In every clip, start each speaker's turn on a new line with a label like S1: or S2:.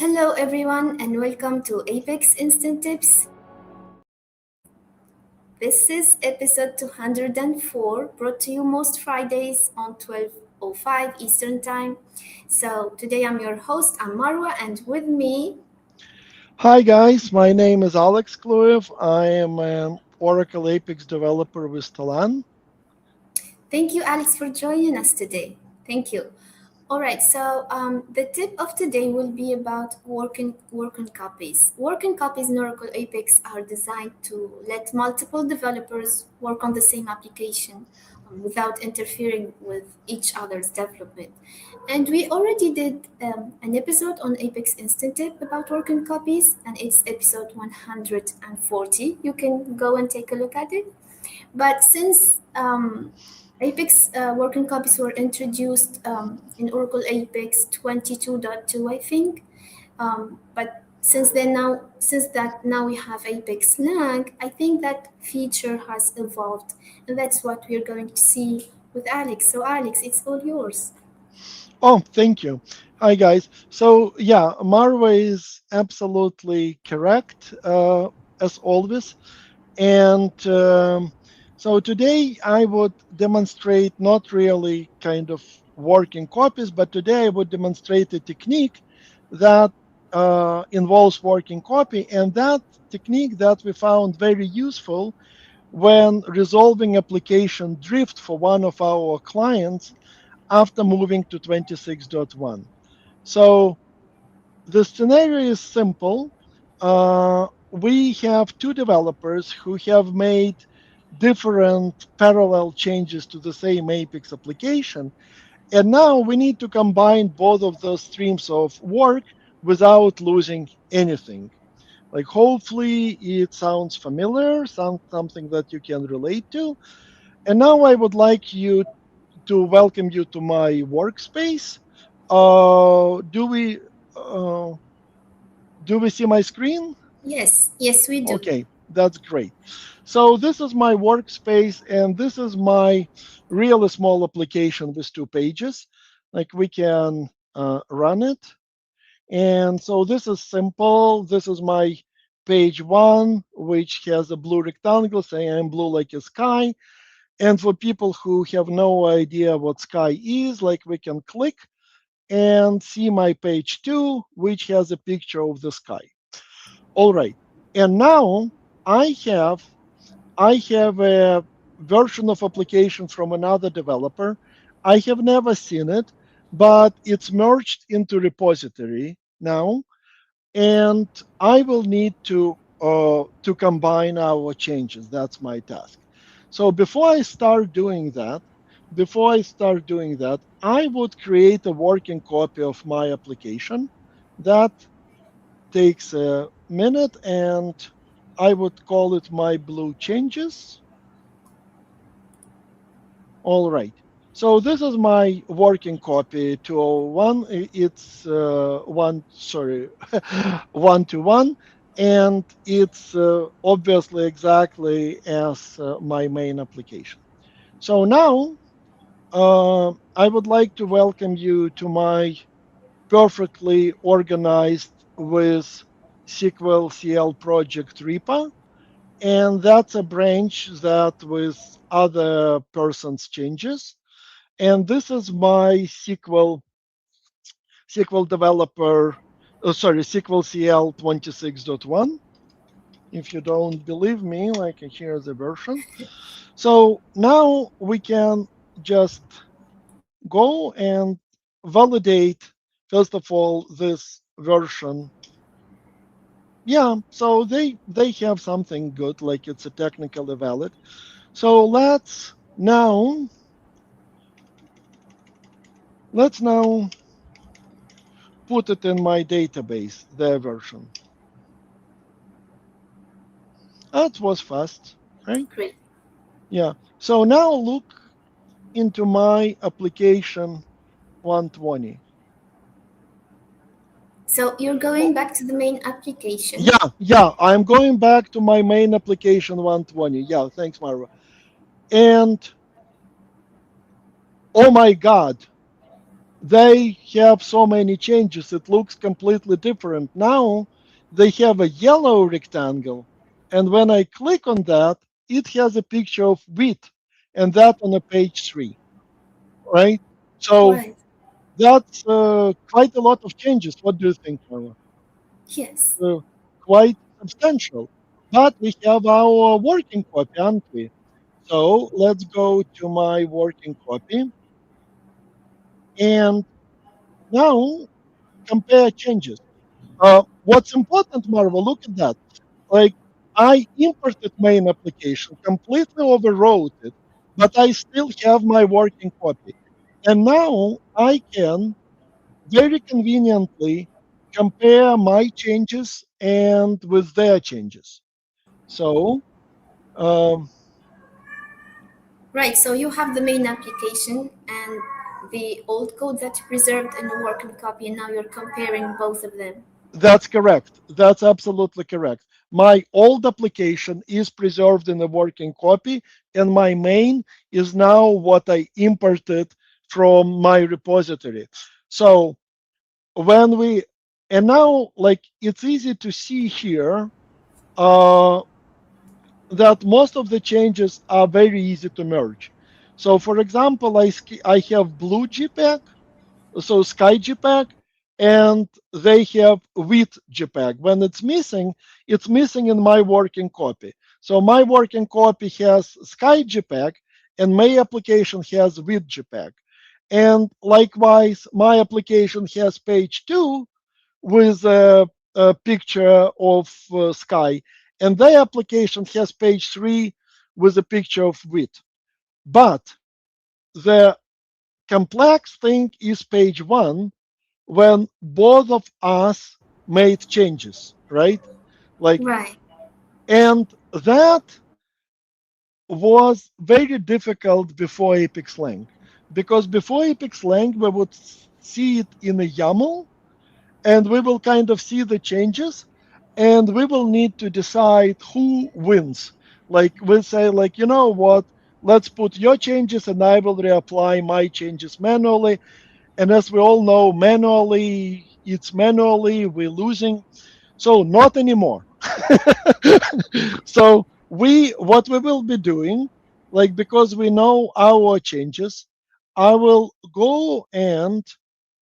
S1: Hello, everyone, and welcome to Apex Instant Tips. This is episode 204, brought to you most Fridays on 12:05 Eastern Time. So, today I'm your host, I'm Marwa, and with me,
S2: Hi guys, my name is Alex Kluev. I am an Oracle Apex developer with Talan.
S1: thank you, Alex, for joining us today. Thank you. All right, so the tip of today will be about working copies. Working copies in Oracle Apex are designed to let multiple developers work on the same application without interfering with each other's development. And we already did an episode on Apex Instant Tip about working copies, and it's episode 140. You can go and take a look at it. But since Apex working copies were introduced in Oracle Apex 22.2, I think. But since that now we have Apex Lang, I think that feature has evolved, and that's what we're going to see with Alex. So Alex, it's all yours.
S2: Oh, thank you. Hi guys. So yeah, Marwa is absolutely correct as always. And so today I would demonstrate not really kind of working copies, but today I would demonstrate a technique that involves working copy, and that technique that we found very useful when resolving application drift for one of our clients after moving to 26.1. So the scenario is simple. We have two developers who have made different parallel changes to the same Apex application. And now we need to combine both of those streams of work without losing anything. Like hopefully it sounds familiar, something that you can relate to. And now I would like you to welcome you to my workspace. Do we uh, do we see my screen?
S1: Yes, yes, we do.
S2: Okay, that's great. So this is my workspace, and this is my really small application with 2 pages. Like we can run it. And so this is simple. This is my page one, which has a blue rectangle saying I'm blue like a sky. And for people who have no idea what sky is, like we can click and see my page two, which has a picture of the sky. All right. And now I have I have a version of application from another developer. I have never seen it, but it's merged into repository now, and I will need to combine our changes. That's my task. So before I start doing that, I would create a working copy of my application. That takes a minute, and I would call it my blue changes. All right. So this is my working copy 201. It's sorry, 1 to 1, and it's obviously exactly as my main application. So now I would like to welcome you to my perfectly organized with SQL CL project repo. And that's a branch that with other person's changes. And this is my SQL developer, sorry, SQL CL 26.1. If you don't believe me, like here's the version. So now we can just go and validate, first of all, this version. Yeah, so they have something good, like it's a technically valid. So let's now put it in my database, their version. That was fast, right?
S1: Great.
S2: Yeah. So now look into my application 120.
S1: So you're
S2: Oh,
S1: going back to the main application.
S2: yeah, I'm going back to my main application 120. Yeah, thanks, Marwa. And oh my God, they have so many changes. It looks completely different. Now they have a yellow rectangle. And when I click on that, it has a picture of wheat, and that on a page 3, right? So
S1: Right.
S2: that's quite a lot of changes. What do you think, Marwa?
S1: Yes.
S2: uh, Quite substantial. But we have our working copy, aren't we? So let's go to my working copy and now compare changes. What's important, Marvel, look at that. Like I imported main application, completely overwrote it, but I still have my working copy. And now I can very conveniently compare my changes and with their changes. So um,
S1: Right. So you have the main application and the old code that you preserved in a working copy, and now you're comparing both of them.
S2: that's correct. That's absolutely correct. My old application is preserved in a working copy, and my main is now what I imported from my repository. So when we, and now like it's easy to see here uh, that most of the changes are very easy to merge. So for example, I have blue JPEG, so Sky JPEG, and they have with JPEG. When it's missing in my working copy. So my working copy has Sky JPEG, and my application has with JPEG. And likewise, my application has page 2 with a picture of Sky, and their application has page 3 with a picture of with. But the complex thing is page 1 when both of us made changes, right? Like,
S1: Right.
S2: and that was very difficult before Apex Lang, because before Apex Lang we would see it in a YAML, and we will kind of see the changes, and we will need to decide who wins. Like we'll say, like, you know what? Let's put your changes, and I will reapply my changes manually. And as we all know, manually, it's manually, we're losing. So not anymore. So what we will be doing, like because we know our changes, I will go and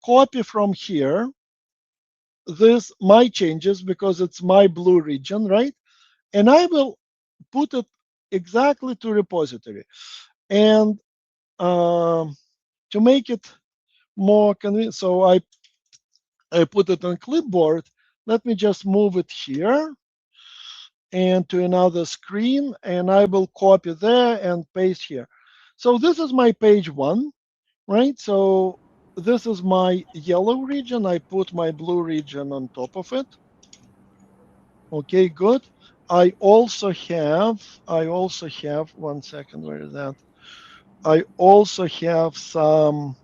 S2: copy from here this my changes because it's my blue region, right? And I will put it exactly to repository. And to make it more convenient, so I put it on clipboard. Let me just move it here and to another screen, and I will copy there and paste here. So this is my page 1, right? So this is my yellow region. I put my blue region on top of it. Okay, good. I also have, one second, where is that? I also have some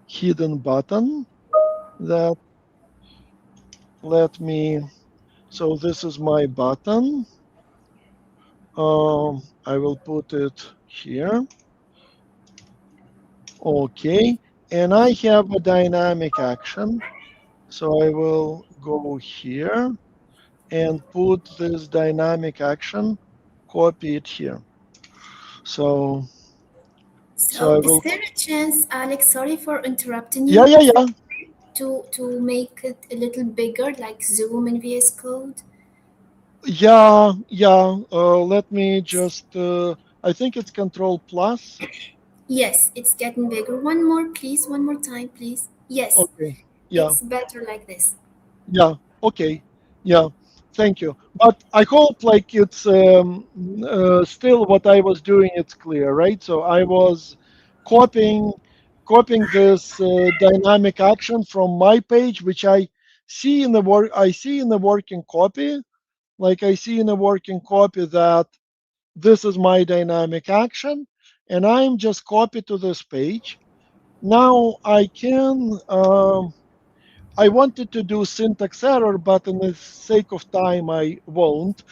S2: hidden button that let me, so this is my button. I will put it here. Okay, and I have a dynamic action. So I will go here and put this dynamic action, copy it here. So, so
S1: So
S2: I
S1: is
S2: will,
S1: there a chance, Alex, sorry for interrupting
S2: yeah,
S1: you,
S2: yeah,
S1: is there
S2: yeah.
S1: to make it a little bigger, like zoom in VS Code?
S2: Yeah, yeah. Let me just, I think it's Control Plus.
S1: Yes, it's getting bigger. One more, please. One more time, please. Yes,
S2: Okay. Yeah,
S1: it's better like this.
S2: yeah. Okay. Yeah. Thank you. But I hope like it's still what I was doing, it's clear, right? So I was copying, copying this dynamic action from my page, which I see in the working copy. Like I see in the working copy that this is my dynamic action, and I'm just copy to this page. Now I can, I wanted to do syntax error, but in the sake of time, I won't.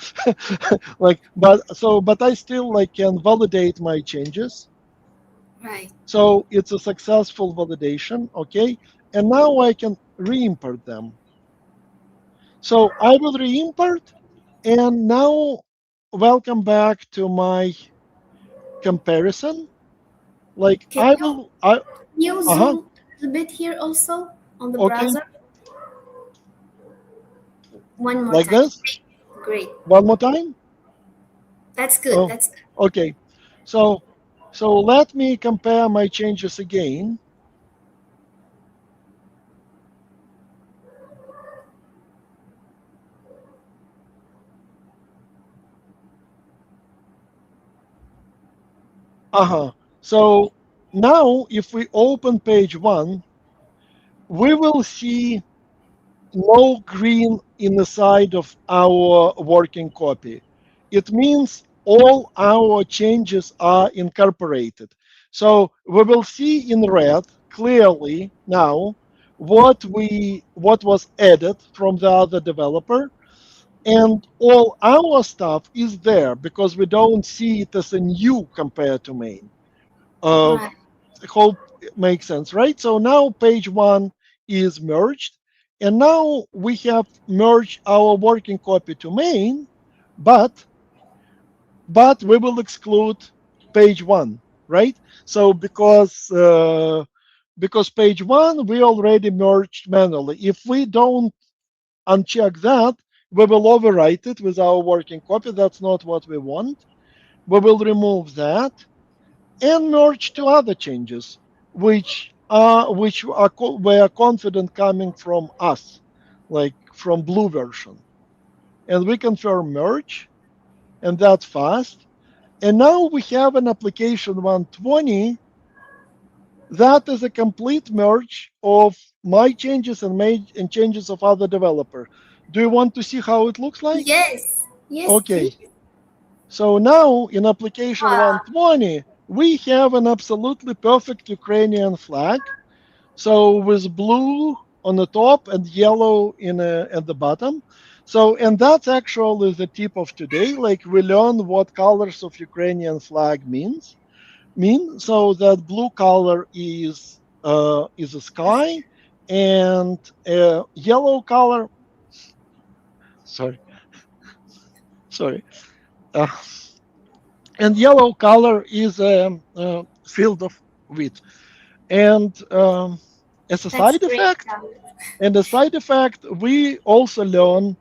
S2: Like, but I still like can validate my changes.
S1: Right.
S2: So it's a successful validation, okay? And now I can re-import them. So I will re-import, and now welcome back to my comparison. Like
S1: Can
S2: I
S1: you
S2: will, I, uh-huh,
S1: zoom a little bit here also on the
S2: okay,
S1: browser? One more
S2: like
S1: time.
S2: this.
S1: Great.
S2: One more time.
S1: That's good.
S2: Oh,
S1: That's good.
S2: okay. So, so let me compare my changes again. Uh-huh. So now if we open page one, we will see no green in the side of our working copy. It means all our changes are incorporated. So we will see in red clearly now what was added from the other developer, and all our stuff is there because we don't see it as a new compared to main. Uh,
S1: Right.
S2: Hope it makes sense, right? So now page one is merged, and now we have merged our working copy to main, but we will exclude page one, right? So because page one we already merged manually. If we don't uncheck that, we will overwrite it with our working copy. That's not what we want. We will remove that and merge two other changes, we are confident coming from us, like from blue version, and we confirm merge, and that's fast. And now we have an application 120 that is a complete merge of my changes and changes of other developer. Do you want to see how it looks like?
S1: Yes. Yes,
S2: Okay.
S1: please.
S2: So now in application
S1: Wow.
S2: 120, we have an absolutely perfect Ukrainian flag. So with blue on the top and yellow at the bottom. So, and that's actually the tip of today. Like we learn what colors of Ukrainian flag mean. So that blue color is a sky, and yellow color. Sorry, sorry. Uh, and yellow color is a field of wheat. And as a
S1: That's
S2: side
S1: great.
S2: effect, we also learn,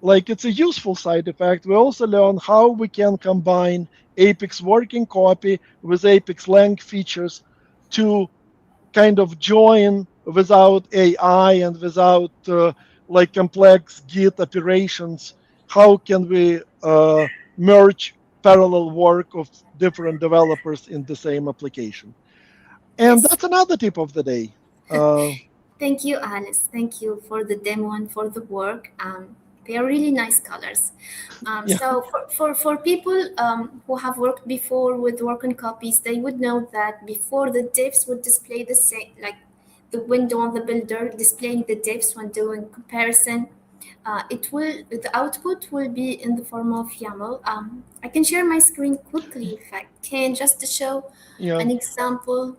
S2: like it's a useful side effect. We also learn how we can combine Apex working copy with Apex lang features to kind of join without AI and without like complex Git operations. How can we merge parallel work of different developers in the same application? And
S1: Yes.
S2: that's another tip of the day. Uh,
S1: Thank you, Alice. Thank you for the demo and for the work. They are really nice colors.
S2: yeah,
S1: So for people who have worked before with work and copies, they would know that before the diffs would display the same, like the window on the builder displaying the diffs when doing comparison. The output will be in the form of YAML. I can share my screen quickly if I can, just to show
S2: yeah,
S1: an example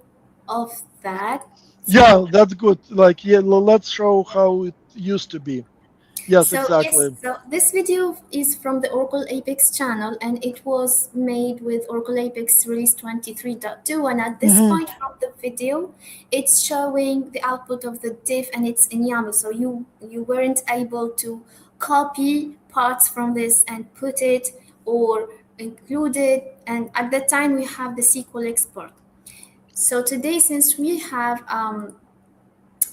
S1: of that.
S2: yeah.
S1: So
S2: That's good. Like, yeah, let's show how it used to be. Yes,
S1: yes,
S2: exactly.
S1: so this video is from the Oracle Apex channel and it was made with Oracle Apex release 23.2. And at this
S2: Hmm.
S1: point from the video, it's showing the output of the diff and it's in YAML. So you weren't able to copy parts from this and put it or include it. And at that time we have the SQL export. So today, since we have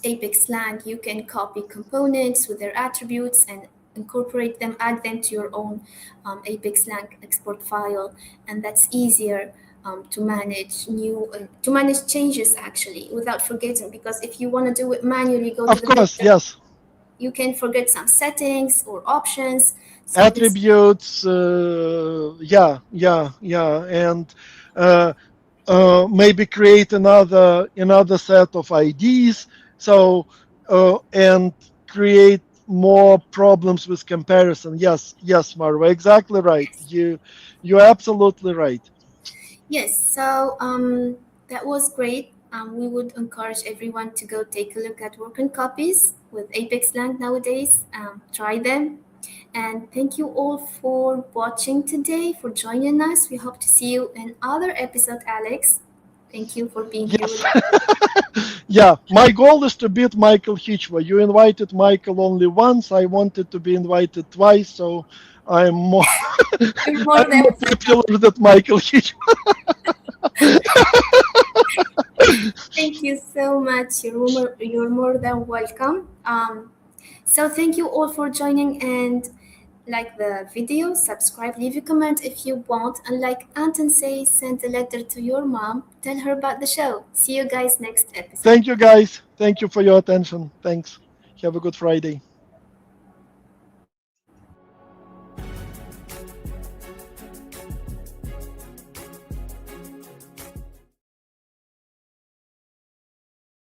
S1: Apex Lang, you can copy components with their attributes and incorporate them, add them to your own Apex Lang export file, and that's easier to manage changes actually without forgetting. Because if you want to do it manually, go to
S2: Of
S1: the
S2: course,
S1: builder,
S2: yes.
S1: you can forget some settings or options. So this,
S2: Attributes. Yeah, and uh, maybe create another set of IDs. So and create more problems with comparison. Yes, Marwa, exactly right. You're absolutely right.
S1: yes. So That was great. We would encourage everyone to go take a look at working copies with Apex Lang nowadays. Try them. And thank you all for watching today, for joining us. We hope to see you in other episode, Alex. Thank you for being here
S2: Yes.
S1: with us.
S2: Yeah, my goal is to beat Michael Hitchwa. You invited Michael only once. I wanted to be invited twice, so I'm more
S1: You're more
S2: I'm
S1: than
S2: more
S1: welcome.
S2: popular than Michael Hitchwa.
S1: Thank you so much. You're more than welcome. So thank you all for joining and like the video, subscribe, leave a comment if you want, and like Anton says, send a letter to your mom, tell her about the show. See you guys next episode.
S2: Thank you, guys. Thank you for your attention. Thanks. Have a good Friday.